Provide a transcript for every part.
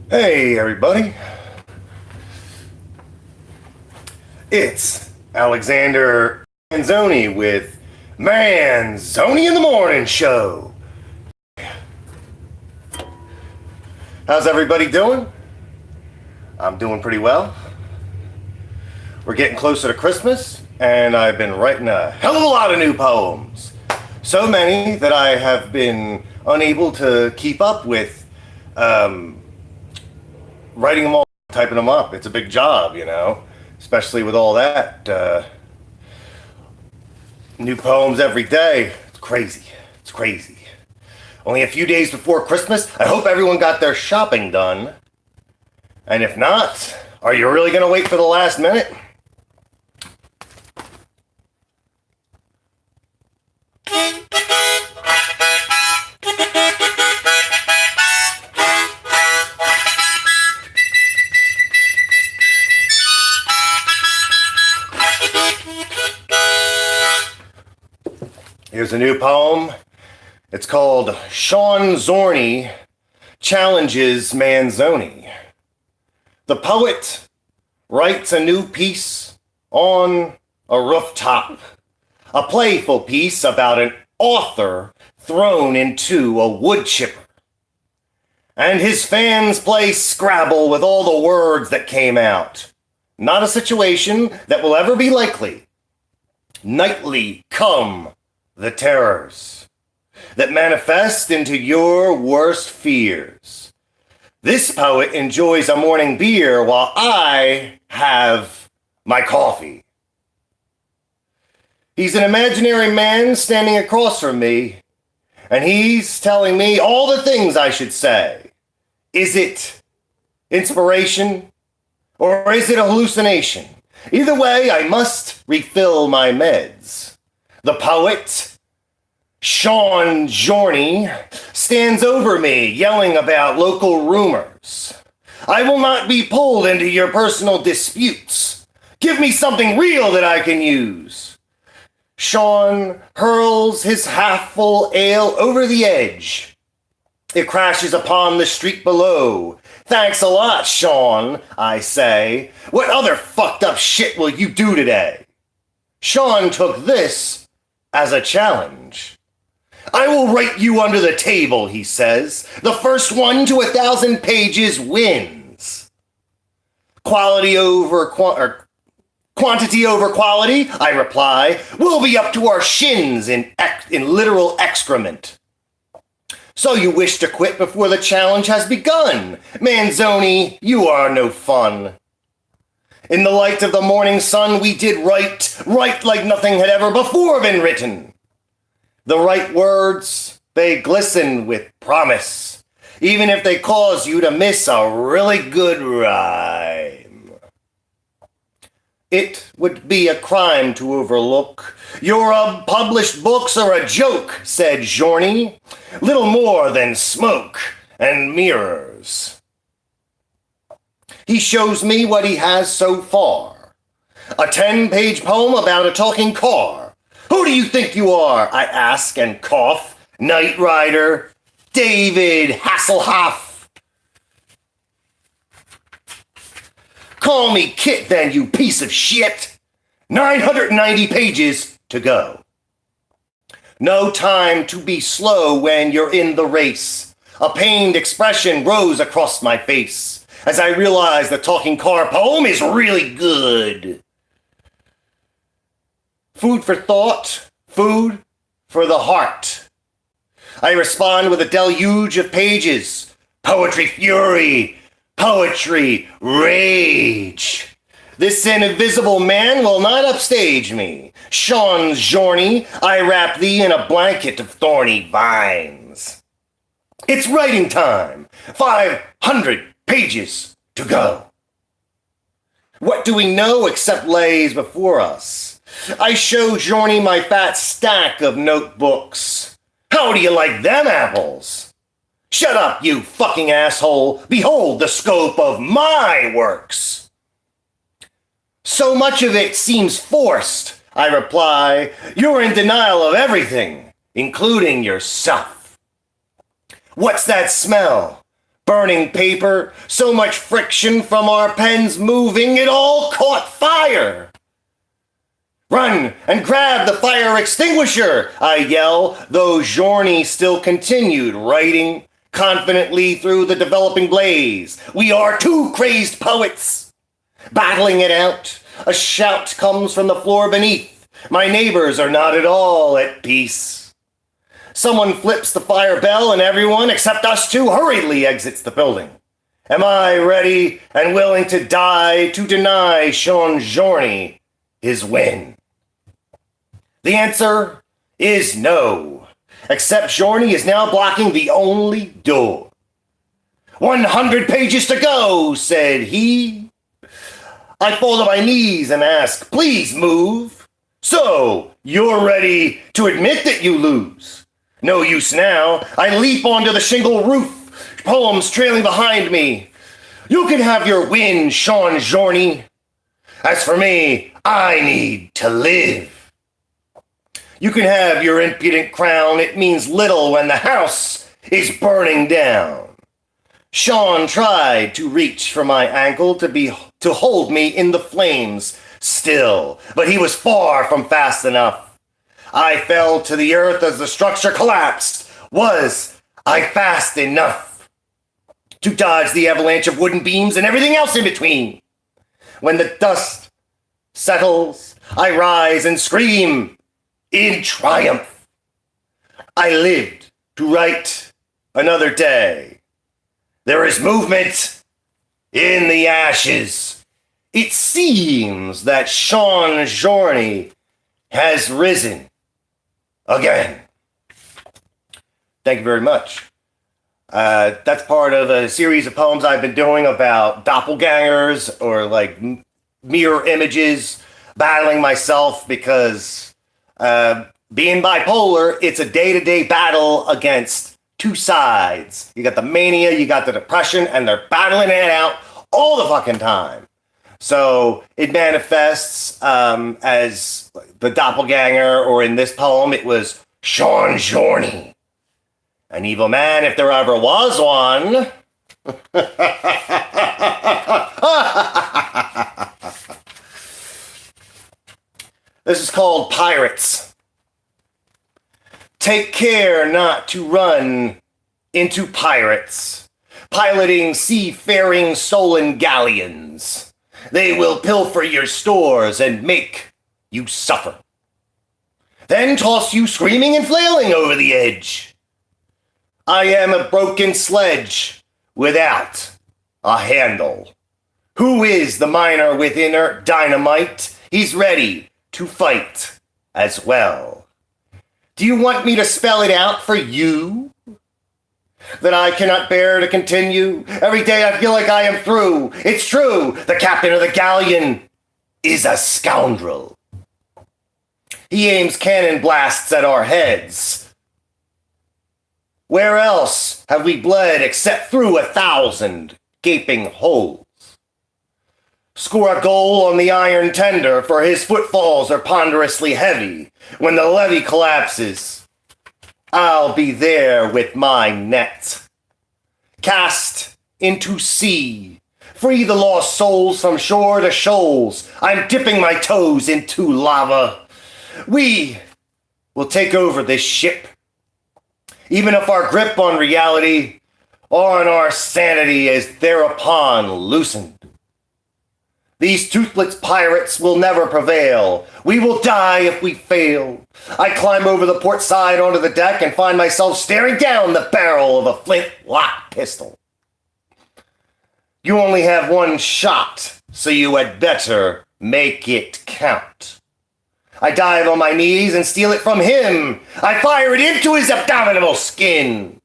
Hey, everybody. It's Alexander Manzoni with Manzoni in the Morning Show. How's everybody doing? I'm doing pretty well. We're getting closer to Christmas, and I've been writing a hell of a lot of new poems. So many that I have been unable to keep up with writing them all, typing them up. It's a big job, especially with all that. New poems every day. It's crazy. It's crazy. Only a few days before Christmas. I hope everyone got their shopping done. And if not, are you really going to wait for the last minute? Here's a new poem. It's called Zhorny Challenges Manzoni. The poet writes a new piece on a rooftop. A playful piece about an author thrown into a wood chipper. And his fans play Scrabble with all the words that came out. Not a situation that will ever be likely. Nightly come the terrors that manifest into your worst fears. This poet enjoys a morning beer while I have my coffee. He's an imaginary man standing across from me, and he's telling me all the things I should say. Is it inspiration, or is it a hallucination? Either way, I must refill my meds. The poet, Zhorny, stands over me, yelling about local rumors. I will not be pulled into your personal disputes. Give me something real that I can use. Sean hurls his half-full ale over the edge. It crashes upon the street below. Thanks a lot, Sean, I say. What other fucked up shit will you do today? Sean took this as a challenge. I will write you under the table, he says. The first one to 1,000 pages wins. Quantity over quality, I reply. We'll be up to our shins in literal excrement. So you wish to quit before the challenge has begun? Manzoni, you are no fun. In the light of the morning sun, we did write like nothing had ever before been written. The right words, they glisten with promise, even if they cause you to miss a really good rhyme. It would be a crime to overlook. Your unpublished books are a joke, said Zhorny. Little more than smoke and mirrors. He shows me what he has so far. A 10-page poem about a talking car. Who do you think you are? I ask and cough. Knight Rider, David Hasselhoff. Call me Kit then, you piece of shit. 990 pages to go. No time to be slow when you're in the race. A pained expression rose across my face as I realized the talking car poem is really good. Food for thought, food for the heart. I respond with a deluge of pages. Poetry fury, poetry rage. This invisible man will not upstage me. Zhorny, I wrap thee in a blanket of thorny vines. It's writing time. 500 pages to go. What do we know except lays before us? I show Zhorny my fat stack of notebooks. How do you like them apples? Shut up, you fucking asshole. Behold the scope of my works. So much of it seems forced, I reply. You're in denial of everything, including yourself. What's that smell? Burning paper, so much friction from our pens moving, it all caught fire. Run and grab the fire extinguisher, I yell, though Zhorny still continued writing confidently through the developing blaze. We are two crazed poets, battling it out. A shout comes from the floor beneath. My neighbors are not at all at peace. Someone flips the fire bell and everyone, except us two, hurriedly exits the building. Am I ready and willing to die to deny Sean Zhorny his win? The answer is no, except Zhorny is now blocking the only door. 100 pages to go, said he. I fall to my knees and ask, please move. So, you're ready to admit that you lose. No use now. I leap onto the shingle roof, poems trailing behind me. You can have your win, Sean Zhorny. As for me, I need to live. You can have your impudent crown. It means little when the house is burning down. Sean tried to reach for my ankle to hold me in the flames still, but he was far from fast enough. I fell to the earth as the structure collapsed. Was I fast enough to dodge the avalanche of wooden beams and everything else in between? When the dust settles, I rise and scream in triumph. I lived to write another day. There is movement in the ashes. It seems that Sean Zhorny has risen again. Thank you very much. That's part of a series of poems I've been doing about doppelgangers or like mirror images, battling myself because being bipolar, it's a day-to-day battle against two sides. You got the mania, you got the depression, and they're battling it out all the fucking time. So it manifests as the doppelganger, or in this poem, it was Sean Zhorny. An evil man, if there ever was one. This is called Pirates. Take care not to run into pirates, piloting seafaring stolen galleons. They will pilfer your stores and make you suffer. Then toss you screaming and flailing over the edge. I am a broken sledge without a handle. Who is the miner with inert dynamite? He's ready to fight as well. Do you want me to spell it out for you? That I cannot bear to continue? Every day I feel like I am through. It's true, the captain of the galleon is a scoundrel. He aims cannon blasts at our heads. Where else have we bled except through 1,000 gaping holes? Score a goal on the iron tender, for his footfalls are ponderously heavy. When the levee collapses, I'll be there with my net. Cast into sea, free the lost souls from shore to shoals. I'm dipping my toes into lava. We will take over this ship, even if our grip on reality or on our sanity is thereupon loosened. These toothless pirates will never prevail. We will die if we fail. I climb over the port side onto the deck and find myself staring down the barrel of a flintlock pistol. You only have one shot, so you had better make it count. I dive on my knees and steal it from him. I fire it into his abominable skin.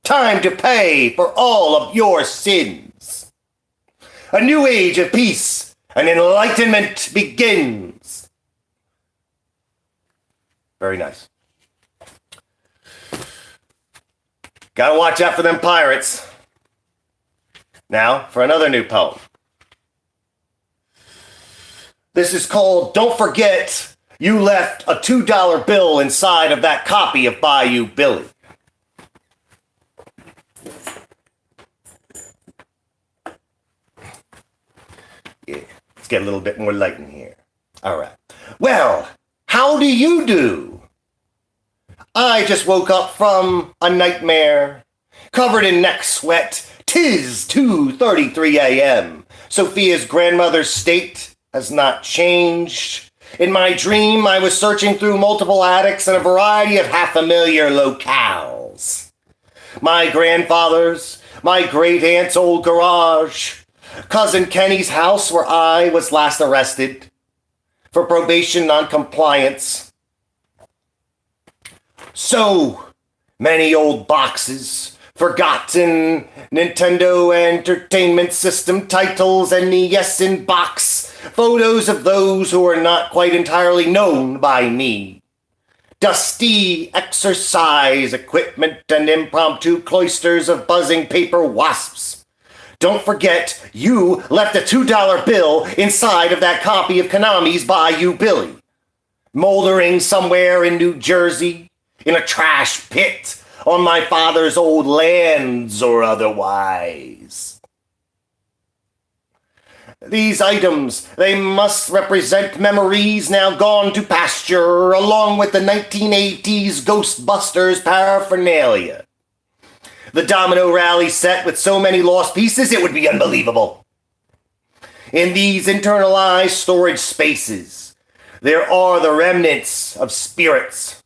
Time to pay for all of your sins. A new age of peace and enlightenment begins. Very nice. Gotta watch out for them pirates. Now for another new poem. This is called Don't Forget You Left a $2 Bill Inside of That Copy of Bayou Billy. Let's get a little bit more light in here. All right. Well, how do you do? I just woke up from a nightmare, covered in neck sweat. 'Tis 2:33 a.m. Sophia's grandmother's state has not changed. In my dream, I was searching through multiple attics in a variety of half-familiar locales. My grandfather's, my great-aunt's old garage, Cousin Kenny's house where I was last arrested for probation non-compliance. So many old boxes, forgotten Nintendo Entertainment System titles, and NES in box, photos of those who are not quite entirely known by me. Dusty exercise equipment and impromptu cloisters of buzzing paper wasps. Don't forget, you left a $2 bill inside of that copy of Konami's Bayou Billy, moldering somewhere in New Jersey, in a trash pit, on my father's old lands or otherwise. These items, they must represent memories now gone to pasture, along with the 1980s Ghostbusters paraphernalia. The domino rally set with so many lost pieces, it would be unbelievable. In these internalized storage spaces, there are the remnants of spirits.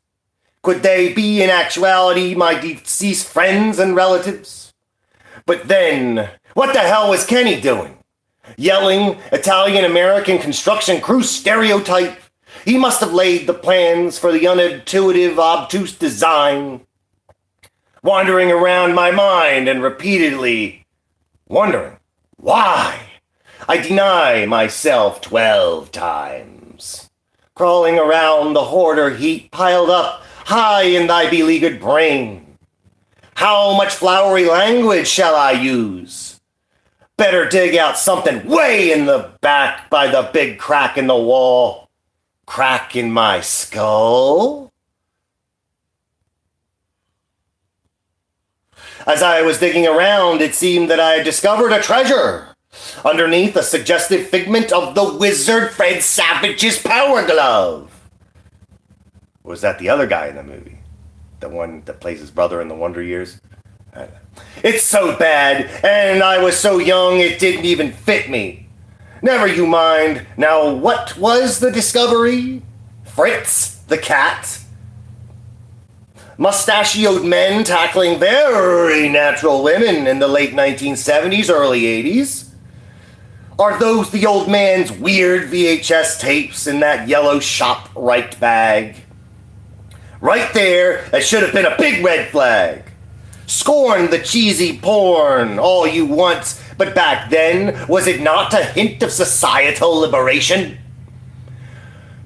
Could they be in actuality my deceased friends and relatives? But then, what the hell was Kenny doing? Yelling Italian-American construction crew stereotype? He must have laid the plans for the unintuitive, obtuse design. Wandering around my mind and repeatedly wondering why. I deny myself 12 times. Crawling around the hoarder heap piled up high in thy beleaguered brain. How much flowery language shall I use? Better dig out something way in the back by the big crack in the wall. Crack in my skull? As I was digging around, it seemed that I had discovered a treasure underneath a suggestive figment of the wizard Fred Savage's power glove. Or was that the other guy in the movie? The one that plays his brother in the Wonder Years? It's so bad, and I was so young it didn't even fit me. Never you mind. Now, what was the discovery? Fritz, the cat? Mustachioed men tackling very natural women in the late 1970s, early 80s? Are those the old man's weird VHS tapes in that yellow ShopRite bag? Right there, that should have been a big red flag. Scorn the cheesy porn all you want, but back then, was it not a hint of societal liberation?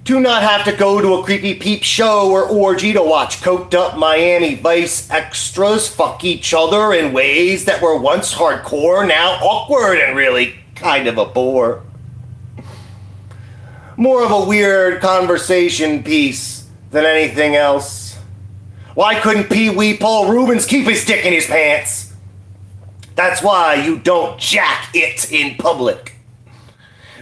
Do not have to go to a creepy peep show or orgy to watch coked up Miami Vice extras fuck each other in ways that were once hardcore, now awkward and really kind of a bore. More of a weird conversation piece than anything else. Why couldn't Pee Wee Paul Rubens keep his dick in his pants? That's why you don't jack it in public.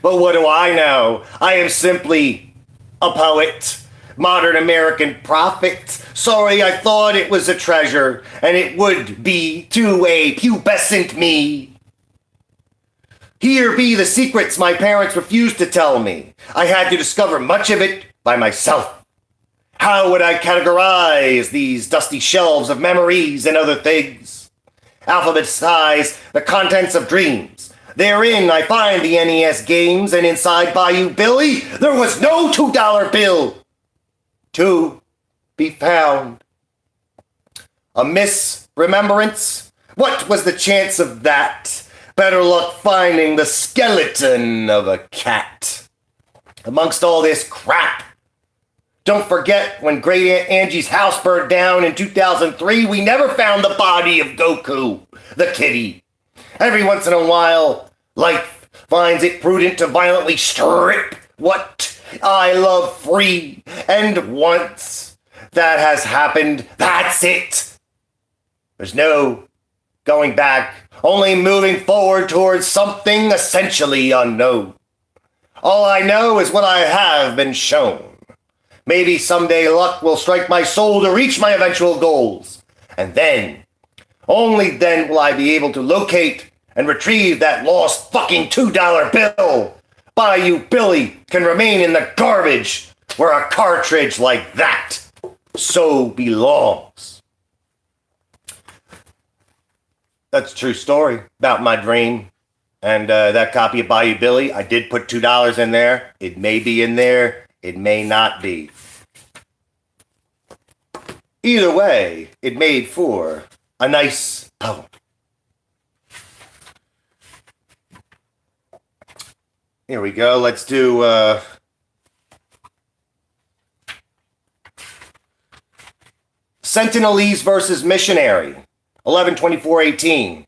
But what do I know? I am simply a poet, modern American prophet. Sorry, I thought it was a treasure, and it would be to a pubescent me. Here be the secrets my parents refused to tell me. I had to discover much of it by myself. How would I categorize these dusty shelves of memories and other things? Alphabetize the contents of dreams. Therein I find the NES games, and inside Bayou Billy, there was no $2 bill to be found. A misremembrance? What was the chance of that? Better luck finding the skeleton of a cat. Amongst all this crap, don't forget when Great Aunt Angie's house burned down in 2003, we never found the body of Goku, the kitty. Every once in a while, life finds it prudent to violently strip what I love free. And once that has happened, that's it. There's no going back, only moving forward towards something essentially unknown. All I know is what I have been shown. Maybe someday luck will strike my soul to reach my eventual goals. And then, only then will I be able to locate and retrieve that lost fucking $2 bill. Bayou Billy can remain in the garbage where a cartridge like that so belongs. That's a true story about my dream. And that copy of Bayou Billy, I did put $2 in there. It may be in there. It may not be. Either way, it made for a nice poem. Here we go. Let's do Sentinelese versus Missionary, 11/24/18.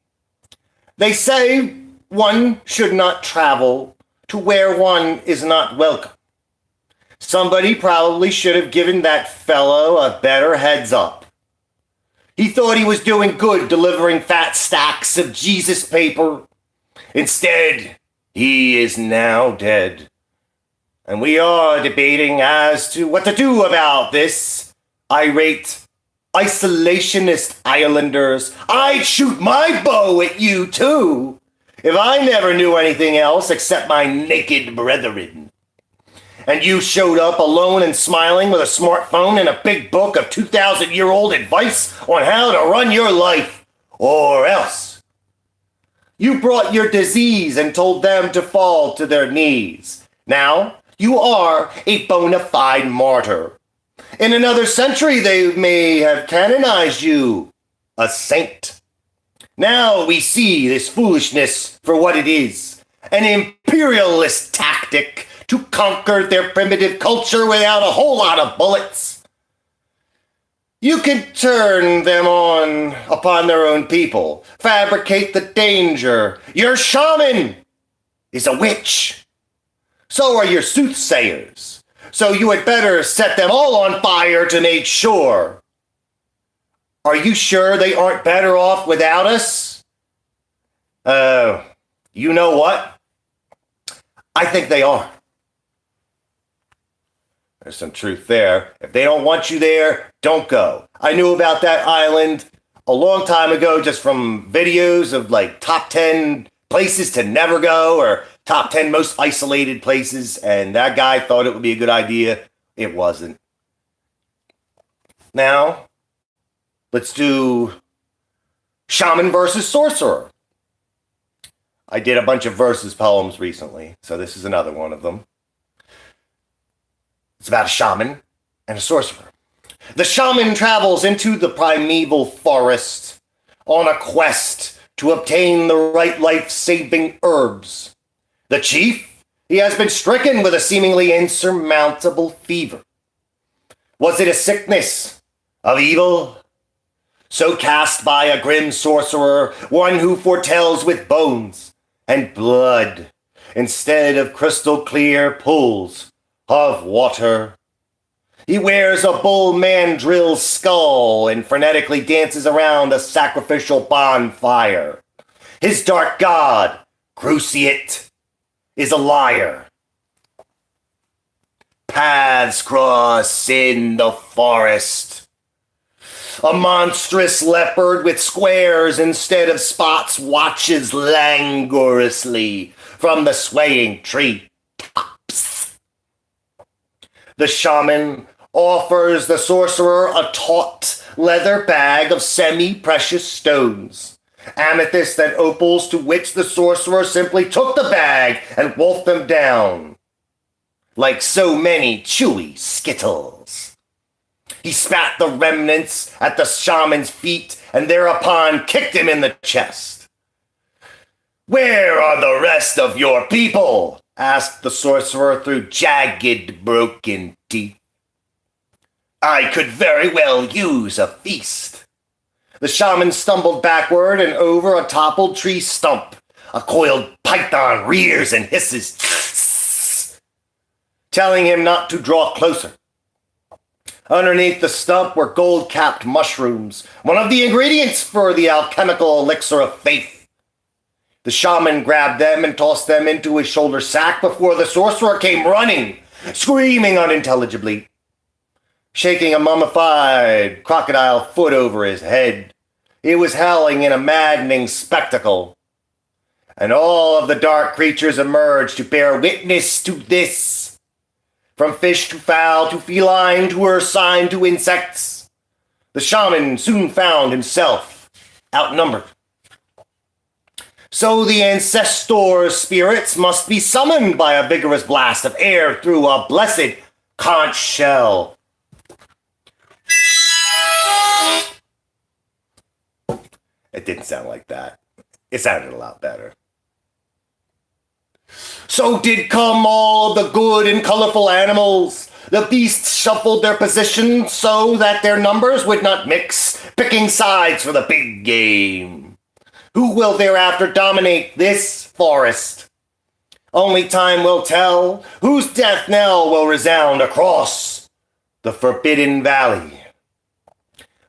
They say one should not travel to where one is not welcome. Somebody probably should have given that fellow a better heads up. He thought he was doing good delivering fat stacks of Jesus paper. Instead, he is now dead. And we are debating as to what to do about this. Irate, isolationist islanders. I'd shoot my bow at you too, if I never knew anything else except my naked brethren. And you showed up alone and smiling with a smartphone and a big book of 2,000-year-old advice on how to run your life, or else. You brought your disease and told them to fall to their knees. Now, you are a bona fide martyr. In another century, they may have canonized you, a saint. Now we see this foolishness for what it is, an imperialist tactic to conquer their primitive culture without a whole lot of bullets. You can turn them on upon their own people, fabricate the danger. Your shaman is a witch. So are your soothsayers. So you had better set them all on fire to make sure. Are you sure they aren't better off without us? You know what? I think they are. There's some truth there. If they don't want you there, don't go. I knew about that island a long time ago just from videos of like top 10 places to never go or top 10 most isolated places, and that guy thought it would be a good idea. It wasn't. Now, let's do Shaman versus Sorcerer. I did a bunch of verses poems recently, so this is another one of them. It's about a shaman and a sorcerer. The shaman travels into the primeval forest on a quest to obtain the right life-saving herbs. The chief, he has been stricken with a seemingly insurmountable fever. Was it a sickness of evil? So cast by a grim sorcerer, one who foretells with bones and blood, instead of crystal clear pools of water. He wears a bull mandrill skull and frenetically dances around a sacrificial bonfire. His dark god, Cruciate, is a liar. Paths cross in the forest. A monstrous leopard with squares instead of spots watches languorously from the swaying tree tops. The shaman offers the sorcerer a taut leather bag of semi-precious stones, amethyst and opals, to which the sorcerer simply took the bag and wolfed them down like so many chewy Skittles. He spat the remnants at the shaman's feet and thereupon kicked him in the chest. "Where are the rest of your people?" asked the sorcerer through jagged, broken teeth. "I could very well use a feast." The shaman stumbled backward and over a toppled tree stump. A coiled python rears and hisses, telling him not to draw closer. Underneath the stump were gold-capped mushrooms, one of the ingredients for the alchemical elixir of faith. The shaman grabbed them and tossed them into his shoulder sack before the sorcerer came running, screaming unintelligibly, shaking a mummified crocodile foot over his head. He was howling in a maddening spectacle. And all of the dark creatures emerged to bear witness to this. From fish to fowl to feline to ursine to insects, the shaman soon found himself outnumbered. So the ancestor spirits must be summoned by a vigorous blast of air through a blessed conch shell. It didn't sound like that. It sounded a lot better. So did come all the good and colorful animals. The beasts shuffled their positions so that their numbers would not mix, picking sides for the big game. Who will thereafter dominate this forest? Only time will tell whose death knell will resound across the Forbidden Valley.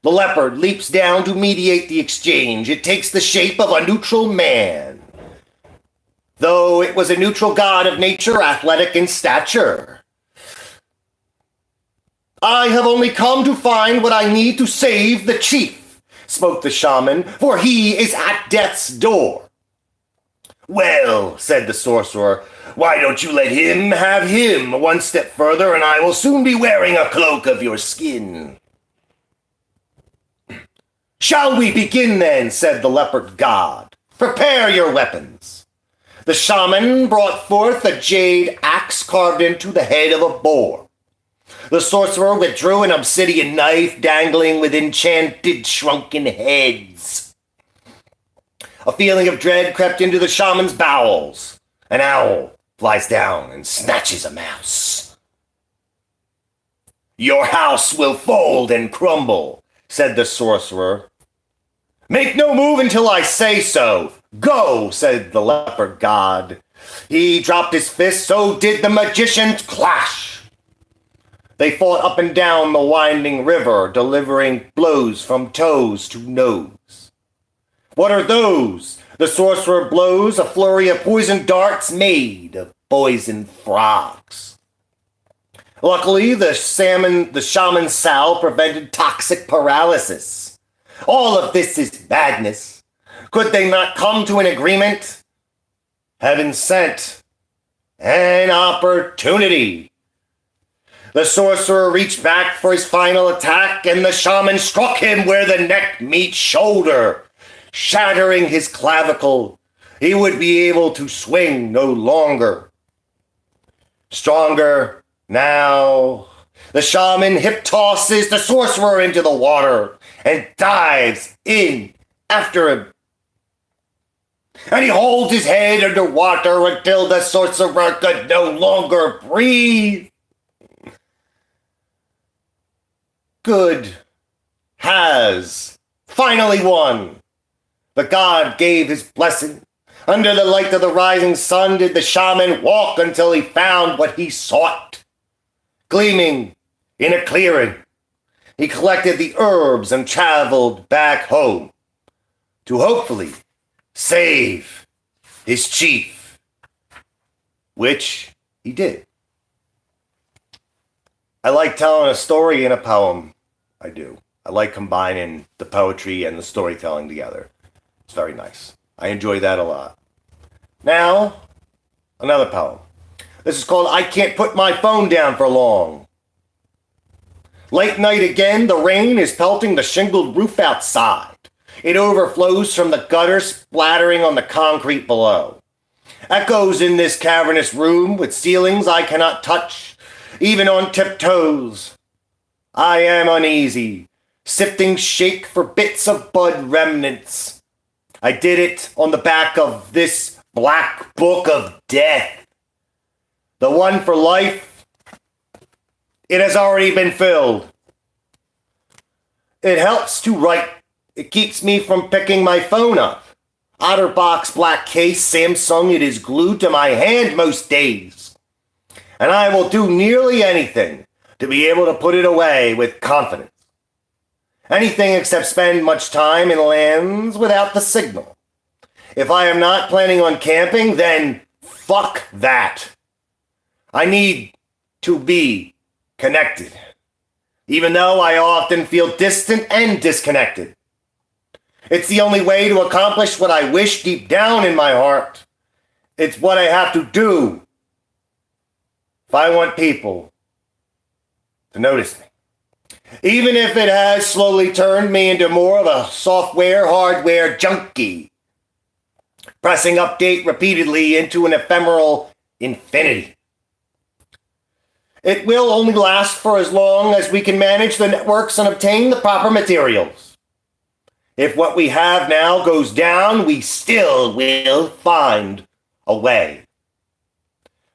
The leopard leaps down to mediate the exchange. It takes the shape of a neutral man. Though it was a neutral god of nature, athletic in stature. I have only come to find what I need to save the chief, spoke the shaman, for he is at death's door. Well, said the sorcerer, why don't you let him have him one step further, and I will soon be wearing a cloak of your skin. Shall we begin then, said the leopard god. Prepare your weapons. The shaman brought forth a jade axe carved into the head of a boar. The sorcerer withdrew an obsidian knife dangling with enchanted shrunken heads. A feeling of dread crept into the shaman's bowels. An owl flies down and snatches a mouse. Your house will fold and crumble, said the sorcerer. Make no move until I say so. Go, said the leopard god. He dropped his fist, so did the magician's clash. They fought up and down the winding river, delivering blows from toes to nose. What are those? The sorcerer blows a flurry of poisoned darts made of poisoned frogs. Luckily, the shaman's salve prevented toxic paralysis. All of this is madness. Could they not come to an agreement? Heaven sent an opportunity. The sorcerer reached back for his final attack, and the shaman struck him where the neck meets shoulder, shattering his clavicle. He would be able to swing no longer. Stronger now, the shaman hip tosses the sorcerer into the water and dives in after him. And he holds his head underwater until the sorcerer could no longer breathe. Good has finally won. The god gave his blessing. Under the light of the rising sun did the shaman walk until he found what he sought. Gleaming in a clearing, he collected the herbs and traveled back home to hopefully save his chief, which he did. I like telling a story in a poem. I do. I like combining the poetry and the storytelling together. It's very nice. I enjoy that a lot. Now, another poem. This is called I Can't Put My Phone Down for Long. Late night again, the rain is pelting the shingled roof outside. It overflows from the gutter, splattering on the concrete below. Echoes in this cavernous room with ceilings I cannot touch, even on tiptoes. I am uneasy, sifting shake for bits of bud remnants. I did it on the back of this black book of death. The one for life, it has already been filled. It helps to write. It keeps me from picking my phone up. OtterBox black case, Samsung, it is glued to my hand most days. And I will do nearly anything to be able to put it away with confidence. Anything except spend much time in lands without the signal. If I am not planning on camping, then fuck that. I need to be connected, even though I often feel distant and disconnected. It's the only way to accomplish what I wish deep down in my heart. It's what I have to do if I want people to notice me. Even if it has slowly turned me into more of a software, hardware junkie, pressing update repeatedly into an ephemeral infinity. It will only last for as long as we can manage the networks and obtain the proper materials. If what we have now goes down, we still will find a way.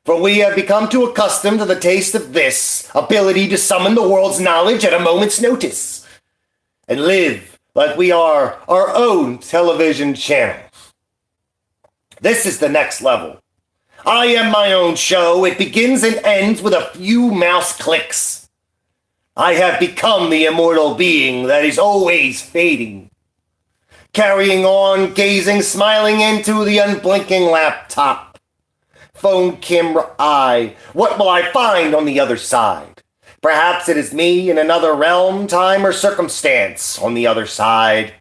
For we have become too accustomed to the taste of this ability to summon the world's knowledge at a moment's notice and live like we are our own television channels. This is the next level. I am my own show. It begins and ends with a few mouse clicks. I have become the immortal being that is always fading, carrying on, gazing, smiling into the unblinking laptop. Phone camera eye. What will I find on the other side? Perhaps it is me in another realm, time, or circumstance on the other side.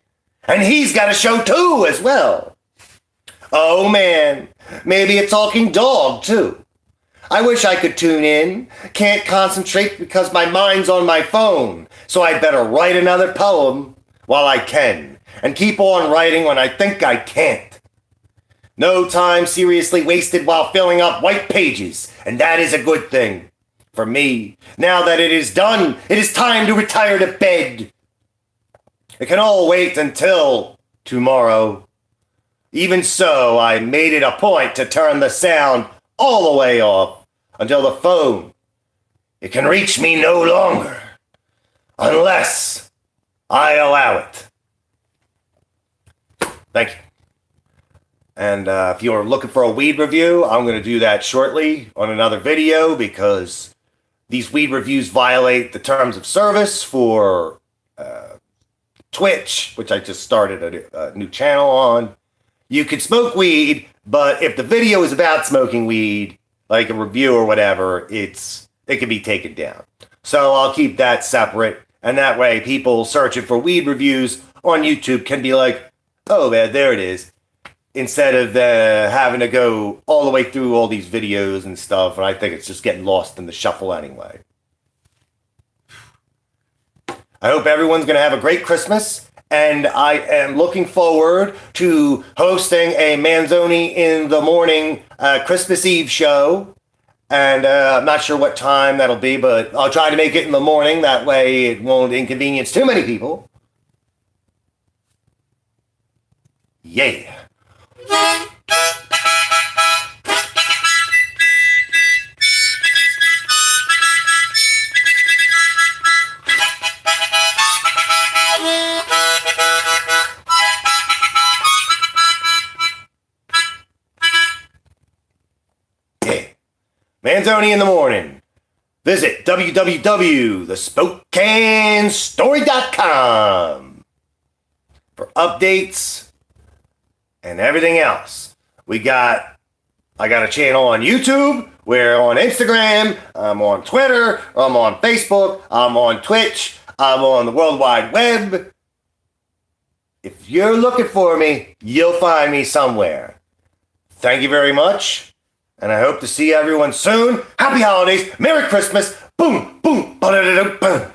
And he's got a show too, as well. Oh man, maybe a talking dog too. I wish I could tune in. Can't concentrate because my mind's on my phone. So I better write another poem while I can, and keep on writing when I think I can't. No time seriously wasted while filling up white pages, and that is a good thing. For me, now that it is done, it is time to retire to bed. It can all wait until tomorrow. Even so, I made it a point to turn the sound all the way off until the phone, it can reach me no longer, unless I allow it. Thank you. And if you're looking for a weed review, I'm going to do that shortly on another video because these weed reviews violate the terms of service for Twitch, which I just started a new channel on. You can smoke weed, but if the video is about smoking weed, like a review or whatever, it can be taken down. So I'll keep that separate, and that way people searching for weed reviews on YouTube can be like, oh man, there it is. Instead of having to go all the way through all these videos and stuff, and I think it's just getting lost in the shuffle anyway. I hope everyone's going to have a great Christmas, and I am looking forward to hosting a Manzoni in the morning Christmas Eve show, and I'm not sure what time that'll be, but I'll try to make it in the morning, that way it won't inconvenience too many people. Yeah. Manzoni in the morning. Visit www.thespokanestory.com for updates and everything else. I got a channel on YouTube. We're on Instagram. I'm on Twitter. I'm on Facebook. I'm on Twitch. I'm on the World Wide Web. If you're looking for me, you'll find me somewhere. Thank you very much. And I hope to see everyone soon. Happy holidays. Merry Christmas. Boom, boom, ba-da-da-da, boom.